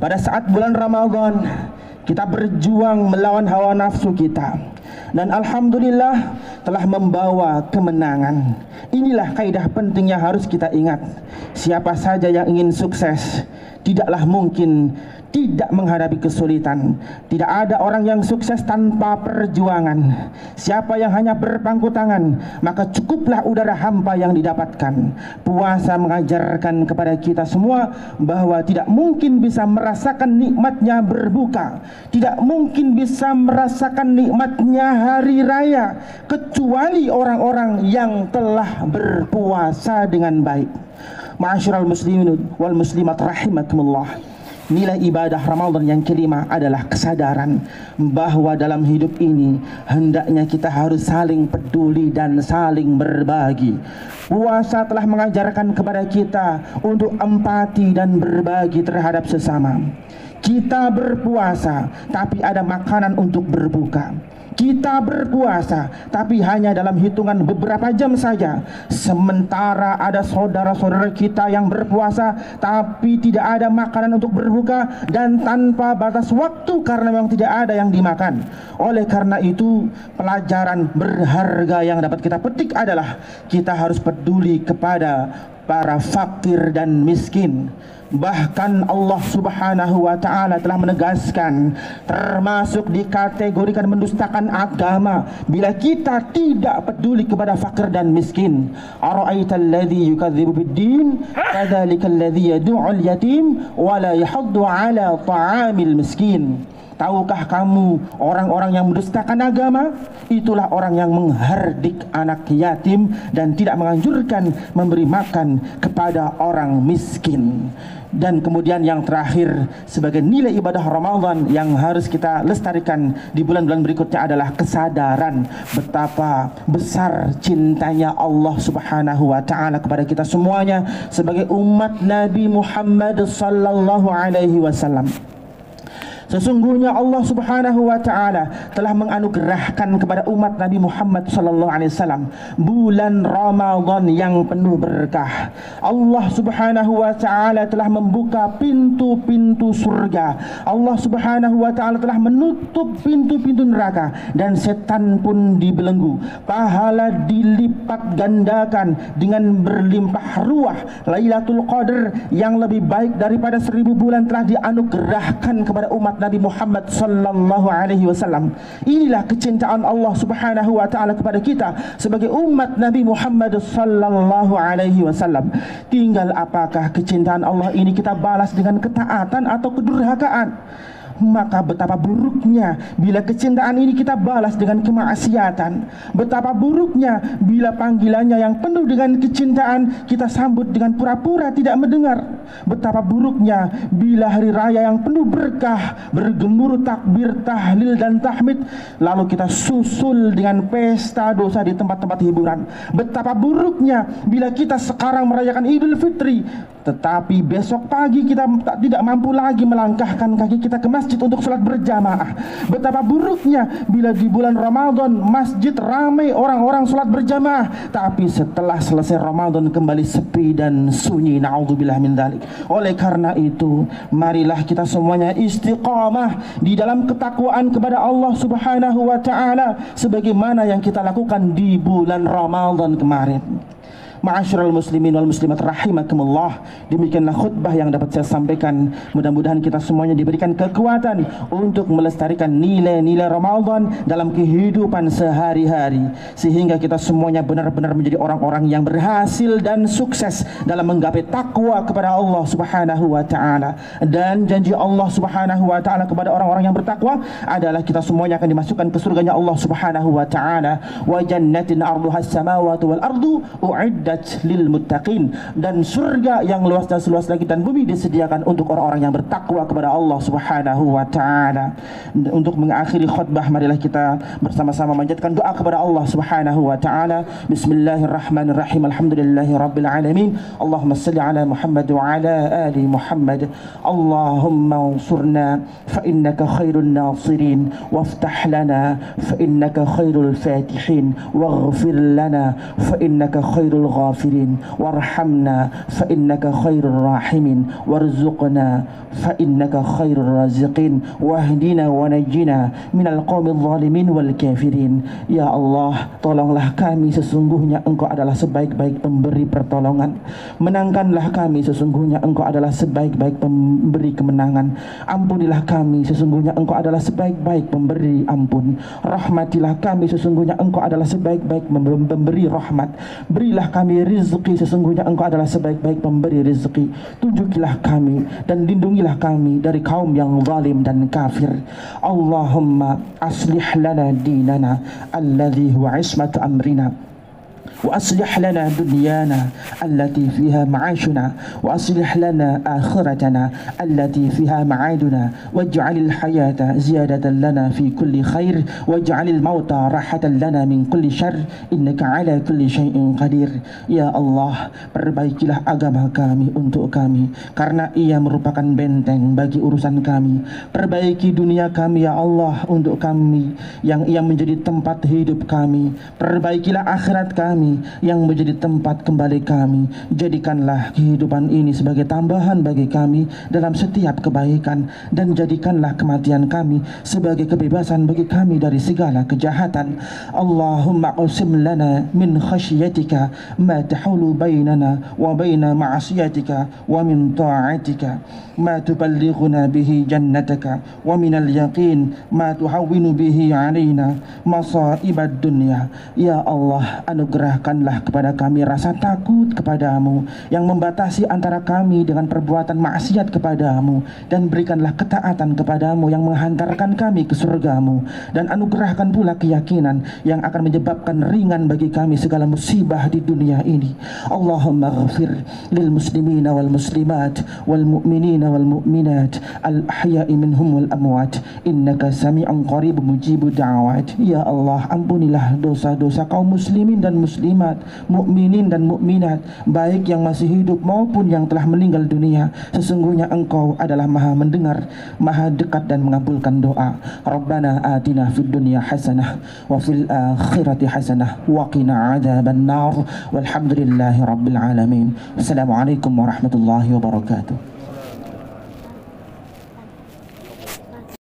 Pada saat bulan Ramadan kita berjuang melawan hawa nafsu kita, dan alhamdulillah telah membawa kemenangan. Inilah kaidah penting yang harus kita ingat. Siapa saja yang ingin sukses tidaklah mungkin tidak menghadapi kesulitan. Tidak ada orang yang sukses tanpa perjuangan. Siapa yang hanya berpangku tangan, maka cukuplah udara hampa yang didapatkan. Puasa mengajarkan kepada kita semua bahwa tidak mungkin bisa merasakan nikmatnya berbuka, tidak mungkin bisa merasakan nikmatnya hari raya, kecuali orang-orang yang telah berpuasa dengan baik. Ma'asyiral muslimin wal muslimat rahimakumullah. Nilai ibadah Ramadan yang kelima adalah kesadaran bahwa dalam hidup ini hendaknya kita harus saling peduli dan saling berbagi. Puasa telah mengajarkan kepada kita untuk empati dan berbagi terhadap sesama. Kita berpuasa tapi ada makanan untuk berbuka. Kita berpuasa tapi hanya dalam hitungan beberapa jam saja. Sementara ada saudara-saudara kita yang berpuasa tapi tidak ada makanan untuk berbuka dan tanpa batas waktu karena memang tidak ada yang dimakan. Oleh karena itu, pelajaran berharga yang dapat kita petik adalah kita harus peduli kepada para fakir dan miskin. Bahkan Allah Subhanahu wa ta'ala telah menegaskan, termasuk dikategorikan mendustakan agama bila kita tidak peduli kepada fakir dan miskin. Ara'aital ladzi yukadzibu bid-din kadzalikal ladzi yad'ul yatim wa la yahuddu 'ala ta'amil miskin. Tahukah kamu orang-orang yang mendustakan agama? Itulah orang yang menghardik anak yatim dan tidak menganjurkan memberi makan kepada orang miskin. Dan kemudian yang terakhir sebagai nilai ibadah Ramadan yang harus kita lestarikan di bulan-bulan berikutnya adalah kesadaran betapa besar cintanya Allah Subhanahu wa ta'ala kepada kita semuanya sebagai umat Nabi Muhammad sallallahu alaihi wasallam. Sesungguhnya Allah Subhanahu wa ta'ala telah menganugerahkan kepada umat Nabi Muhammad sallallahu alaihi wasallam bulan Ramadan yang penuh berkah. Allah Subhanahu wa ta'ala telah membuka pintu-pintu surga. Allah Subhanahu wa ta'ala telah menutup pintu-pintu neraka dan setan pun dibelenggu. Pahala dilipat gandakan dengan berlimpah ruah. Lailatul Qadar yang lebih baik daripada 1000 bulan telah dianugerahkan kepada umat Nabi Muhammad sallallahu alaihi wasallam. Inilah kecintaan Allah Subhanahu wa ta'ala kepada kita sebagai umat Nabi Muhammad sallallahu alaihi wasallam. Tinggal apakah kecintaan Allah ini kita balas dengan ketaatan atau kedurhakaan. Maka betapa buruknya bila kecintaan ini kita balas dengan kemaksiatan. Betapa buruknya bila panggilannya yang penuh dengan kecintaan kita sambut dengan pura-pura tidak mendengar. Betapa buruknya bila hari raya yang penuh berkah, bergemuruh takbir, tahlil dan tahmid, lalu kita susul dengan pesta dosa di tempat-tempat hiburan. Betapa buruknya bila kita sekarang merayakan Idul Fitri tetapi besok pagi kita tidak mampu lagi melangkahkan kaki kita ke masjid untuk sholat berjamaah. Betapa buruknya bila di bulan Ramadan masjid ramai orang-orang sholat berjamaah, tapi setelah selesai Ramadan kembali sepi dan sunyi. Na'udzubillah min dzalik. Oleh karena itu, marilah kita semuanya istiqamah di dalam ketakwaan kepada Allah Subhanahu wa ta'ala sebagaimana yang kita lakukan di bulan Ramadan kemarin. Ma'asyiral muslimin wal muslimat rahimakumullah. Demikianlah khutbah yang dapat saya sampaikan. Mudah-mudahan kita semuanya diberikan kekuatan untuk melestarikan nilai-nilai Ramadan dalam kehidupan sehari-hari, sehingga kita semuanya benar-benar menjadi orang-orang yang berhasil dan sukses dalam menggapai takwa kepada Allah Subhanahu wa ta'ala. Dan janji Allah Subhanahu wa ta'ala kepada orang-orang yang bertakwa adalah kita semuanya akan dimasukkan ke surganya Allah Subhanahu wa ta'ala. Wa jannatin arduhas samawati wal ardu u'iddat lil muttaqin, dan surga yang luas dan seluas langit dan bumi disediakan untuk orang-orang yang bertakwa kepada Allah Subhanahu wa ta'ala. Untuk mengakhiri khutbah, marilah kita bersama-sama manjatkan doa kepada Allah Subhanahu wa ta'ala. Bismillahirrahmanirrahim. Alhamdulillahi rabbil alamin. Allahumma salli ala Muhammad wa ala ali Muhammad. Allahumma ansurna fa innaka khairun nasirin waftah lana fa innaka khairul fatihin waghfir lana fa innaka khairul ghafirin, warhamna fa innaka khairur rahimin, warzuqna fa innaka khairur raziqin, wahdina wa najjina minal qaumil zalimin wal kafirin. Ya Allah, tolonglah kami, sesungguhnya Engkau adalah sebaik-baik pemberi pertolongan. Menangkanlah kami, sesungguhnya Engkau adalah sebaik-baik pemberi kemenangan. Ampunilah kami, sesungguhnya Engkau adalah sebaik-baik pemberi ampun. Rahmatilah kami, sesungguhnya Engkau adalah sebaik-baik pemberi rahmat. Berilah kami rizki, sesungguhnya Engkau adalah sebaik-baik pemberi rizki. Tunjukilah kami dan lindungilah kami dari kaum yang zalim dan kafir. Allahumma aslih lana dinana alladhi huwa ismatu amrina, وأصلح لنا دنيانا التي فيها معاشنا، وأصلح لنا آخرتنا التي فيها معادنا، واجعل الحياة زيادة لنا في كل خير، واجعل الموت راحة لنا من كل شر، إنك على كل شيء قدير. Ya Allah, perbaikilah agama kami untuk kami, karena ia merupakan benteng bagi urusan kami. Perbaiki dunia kami ya Allah untuk kami, yang ia menjadi tempat hidup kami. Perbaikilah akhirat kami yang menjadi tempat kembali kami. Jadikanlah kehidupan ini sebagai tambahan bagi kami dalam setiap kebaikan, dan jadikanlah kematian kami sebagai kebebasan bagi kami dari segala kejahatan. Allahumma qasim lana min khasyiatika ma tahulu bainana wa baina ma'asiyatika, wa min ta'atika ma tuballighuna bihi jannataka, wa minal yaqin ma tuhawwinu bihi alaina masaibad dunya. Ya Allah, anugerahkanlah kepada kami rasa takut kepadamu yang membatasi antara kami dengan perbuatan maksiat kepadamu, dan berikanlah ketaatan kepadamu yang menghantarkan kami ke surgamu, dan anugerahkan pula keyakinan yang akan menyebabkan ringan bagi kami segala musibah di dunia ini. Allahumma ghafir lil muslimina wal muslimat wal mu'minina wal mu'minat al ahya'i minhum wal amwat, innaka sami'un qarib mujibu da'awat. Ya Allah, ampunilah dosa-dosa kaum muslimin dan muslimat, mukminin dan mukminat, baik yang masih hidup maupun yang telah meninggal dunia. Sesungguhnya Engkau adalah Maha mendengar, Maha dekat dan mengabulkan doa. Rabbana atina fid dunya hasanah wa fil akhirati hasanah wa qina adzaban nar, walhamdulillahi rabbil alamin. Assalamualaikum warahmatullahi wabarakatuh.